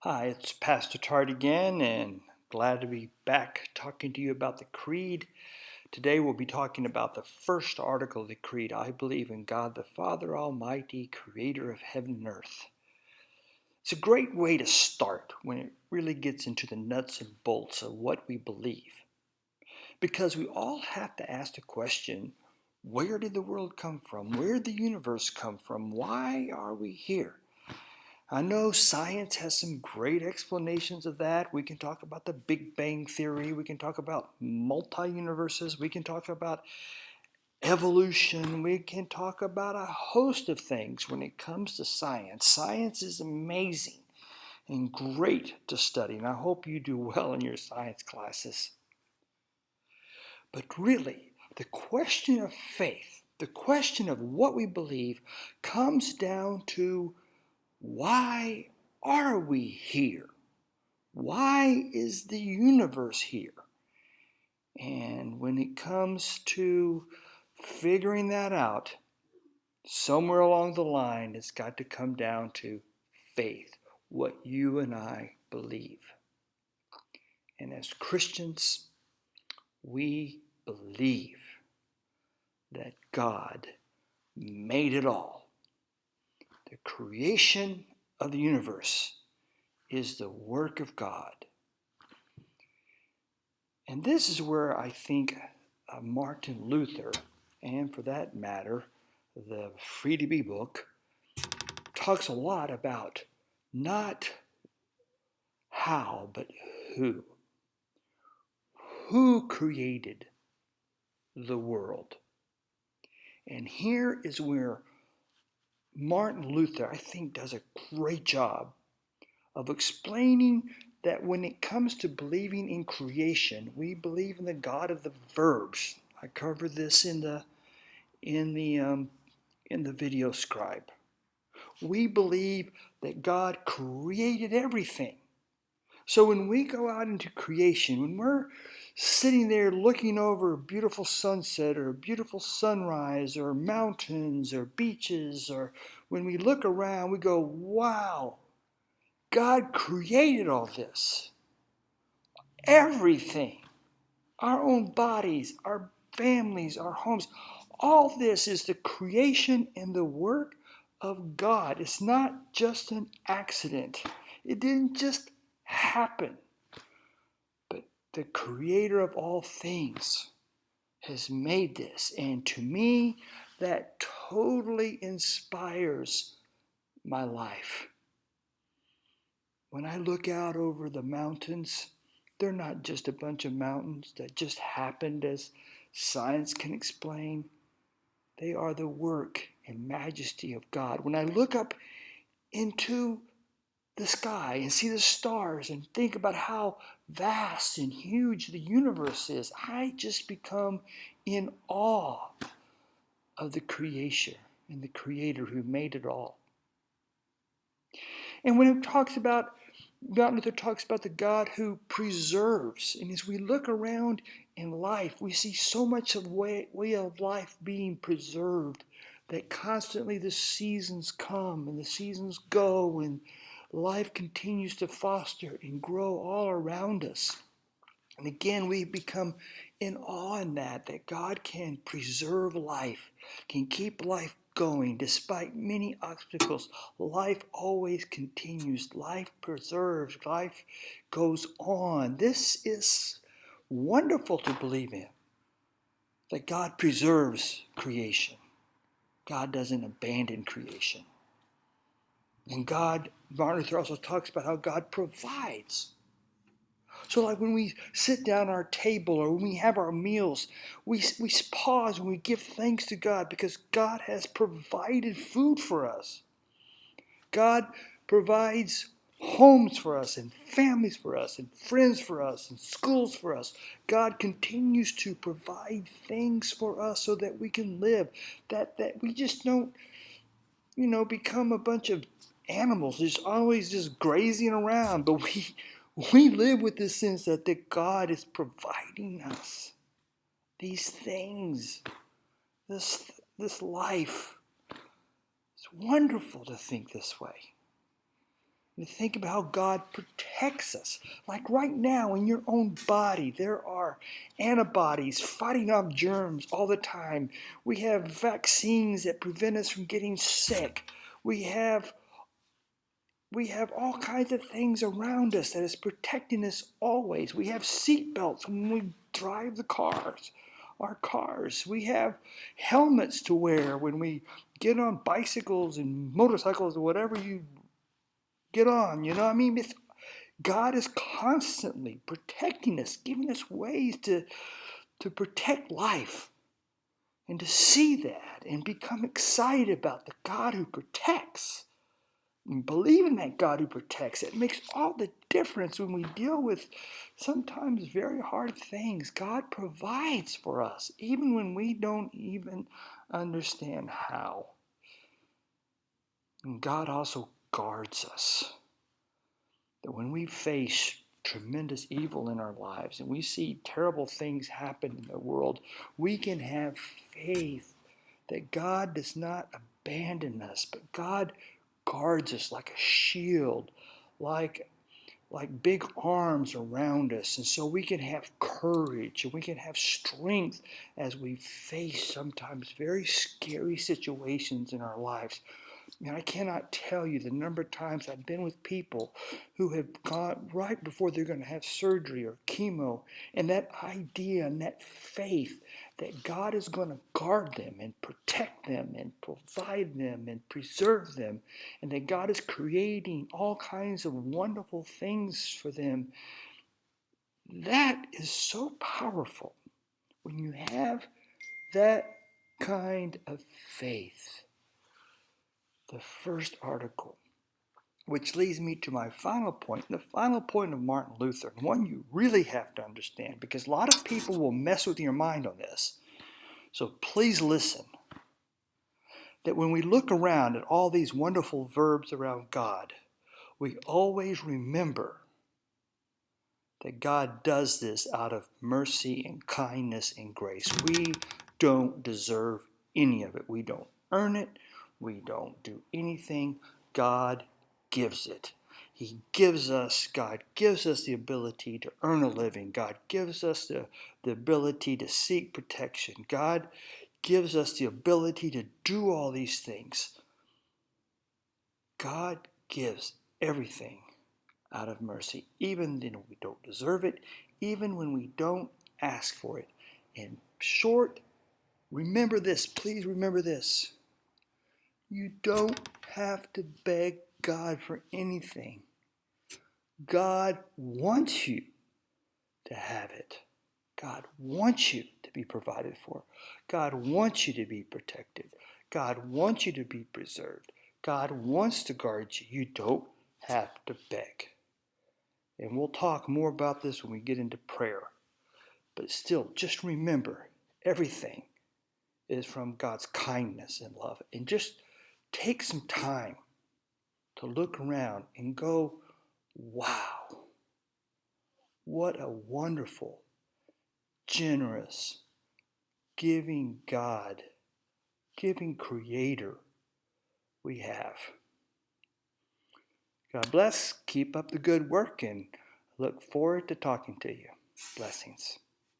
Hi, it's Pastor Tart again, and glad to be back talking to you about the Creed. Today we'll be talking about the first article of the Creed. I believe in God the Father Almighty, creator of heaven and earth. It's a great way to start when it really gets into the nuts and bolts of what we believe. Because we all have to ask the question, where did the world come from? Where did the universe come from? Why are we here? I know science has some great explanations of that. We can talk about the Big Bang Theory. We can talk about multi-universes. We can talk about evolution. We can talk about a host of things when it comes to science. Science is amazing and great to study, and I hope you do well in your science classes. But really, the question of faith, the question of what we believe, comes down to why are we here? Why is the universe here? And when it comes to figuring that out, somewhere along the line, it's got to come down to faith, what you and I believe. And as Christians, we believe that God made it all. The creation of the universe is the work of God. And this is where I think Martin Luther, and for that matter, the Free to Be book, talks a lot about not how, but who. Who created the world? And here is where Martin Luther, I think, does a great job of explaining that when it comes to believing in creation, we believe in the God of the verbs. I covered this in the video scribe. We believe that God created everything. So when we go out into creation, when we're sitting there looking over a beautiful sunset or a beautiful sunrise or mountains or beaches, or when we look around, we go, wow, God created all this. Everything. Our own bodies, our families, our homes. All this is the creation and the work of God. It's not just an accident. It didn't just happen. But the creator of all things has made this. And to me, that totally inspires my life. When I look out over the mountains, they're not just a bunch of mountains that just happened as science can explain. They are the work and majesty of God. When I look up into the sky and see the stars and think about how vast and huge the universe is, I just become in awe of the creation and the creator who made it all. And when it talks about, Martin Luther talks about the God who preserves. And as we look around in life, we see so much of way of life being preserved, that constantly the seasons come and the seasons go, and life continues to foster and grow all around us. And again, we become in awe in that God can preserve life, can keep life going despite many obstacles. Life always continues. Life preserves. Life goes on. This is wonderful to believe in, that God preserves creation. God doesn't abandon creation. And Martin Luther also talks about how God provides. So like when we sit down at our table or when we have our meals, we pause and we give thanks to God because God has provided food for us. God provides homes for us and families for us and friends for us and schools for us. God continues to provide things for us so that we can live, that we just don't, become a bunch of animals just always just grazing around, but we live with this sense that God is providing us these things, this life. It's wonderful to think this way. And to think about how God protects us. Like right now in your own body, there are antibodies fighting off germs all the time. We have vaccines that prevent us from getting sick. We have all kinds of things around us that is protecting us always. We have seat belts when we drive our cars. We have helmets to wear when we get on bicycles and motorcycles or whatever you get on. You know what I mean? God is constantly protecting us, giving us ways to protect life. And to see that and become excited about the God who protects. And believe in that God who protects. It makes all the difference when we deal with sometimes very hard things. God provides for us, even when we don't even understand how. And God also guards us. That when we face tremendous evil in our lives and we see terrible things happen in the world, we can have faith that God does not abandon us, but God guards us like a shield, like big arms around us. And so we can have courage and we can have strength as we face sometimes very scary situations in our lives. And I cannot tell you the number of times I've been with people who have gone right before they're going to have surgery or chemo, and that idea and that faith that God is going to guard them and protect them and provide them and preserve them, and that God is creating all kinds of wonderful things for them. That is so powerful when you have that kind of faith. The first article, which leads me to my final point, the final point of Martin Luther, and one you really have to understand because a lot of people will mess with your mind on this. So please listen. That when we look around at all these wonderful verbs around God, we always remember that God does this out of mercy and kindness and grace. We don't deserve any of it. We don't earn it. We don't do anything. God gives it. God gives us the ability to earn a living. God gives us the ability to seek protection. God gives us the ability to do all these things. God gives everything out of mercy, even when we don't deserve it, even when we don't ask for it. In short, remember this, please remember this. You don't have to beg God for anything. God wants you to have it. God wants you to be provided for. God wants you to be protected. God wants you to be preserved. God wants to guard you. You don't have to beg. And we'll talk more about this when we get into prayer. But still, just remember, everything is from God's kindness and love. And just take some time to look around and go, wow, what a wonderful, generous, giving God, giving Creator we have. God bless, keep up the good work, and look forward to talking to you. Blessings.